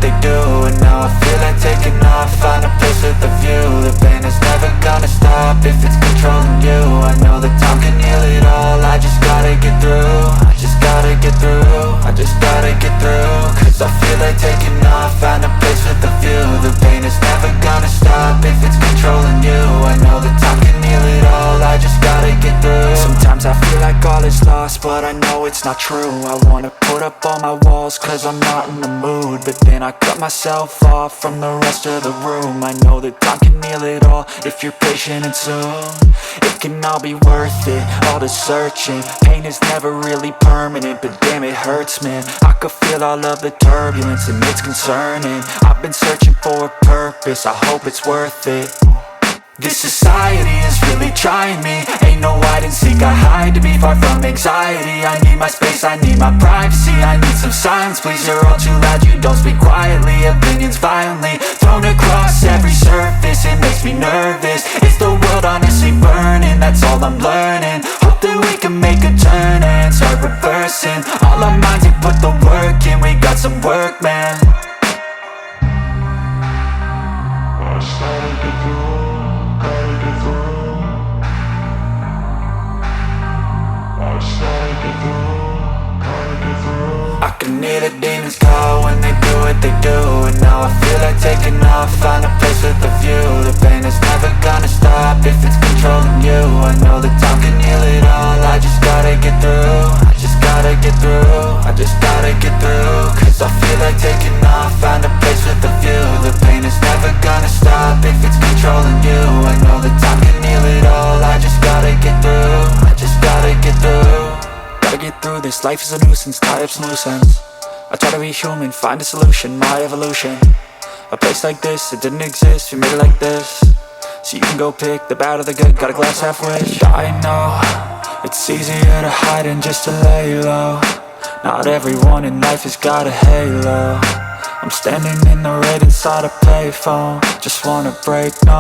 they do, and now I feel like taking off. Find a place with a view. The pain is never gonna stop if it's controlling you. I know that time can heal it all. I just gotta get through. I just gotta get through. I just gotta get through. Cause I feel like taking off. Find a place with a view. The pain is never gonna stop if it's controlling you. I know that time can heal it all. I just gotta get through. Sometimes I feel like all is lost, but I know it's not true. I wanna put up all my walls cause I'm not in the mood, but then I cut myself off from the rest of the room. I know that time can heal it all if you're patient and soon it can all be worth it, all the searching. Pain is never really permanent, but damn it hurts, man. I could feel all of the turbulence and it's concerning. I've been searching for a purpose, I hope it's worth it. This society is really trying me. Ain't no hide and seek, I hide to be far from anxiety. I need my space, I need my privacy. I need some silence, please, you're all too loud. You don't speak quietly, opinions violently thrown across every surface. It makes me nervous, is the world honestly burning? That's all I'm learning. Hope that we can make a turn and start reversing all our minds and put the work in. We got some work, man. I can hear the demons call when they do what they do, and now I feel like taking off. Find a place with a view. The pain is never gonna stop if it's controlling you. I know that time can heal it all. I just gotta get through. I just gotta get through. I just gotta get through. Cause I feel like taking off. Find a place with a view. The pain is never gonna stop if it's controlling you. I know that time can heal it all. I just gotta get through. I just gotta get through. Gotta get through this, life is a nuisance, tie up some loose ends. I try to be human, find a solution, my evolution. A place like this, it didn't exist, we made it like this. So you can go pick the bad or the good, got a glass half wish. I know, it's easier to hide than just to lay low. Not everyone in life has got a halo. I'm standing in the red inside a payphone, just wanna break, no.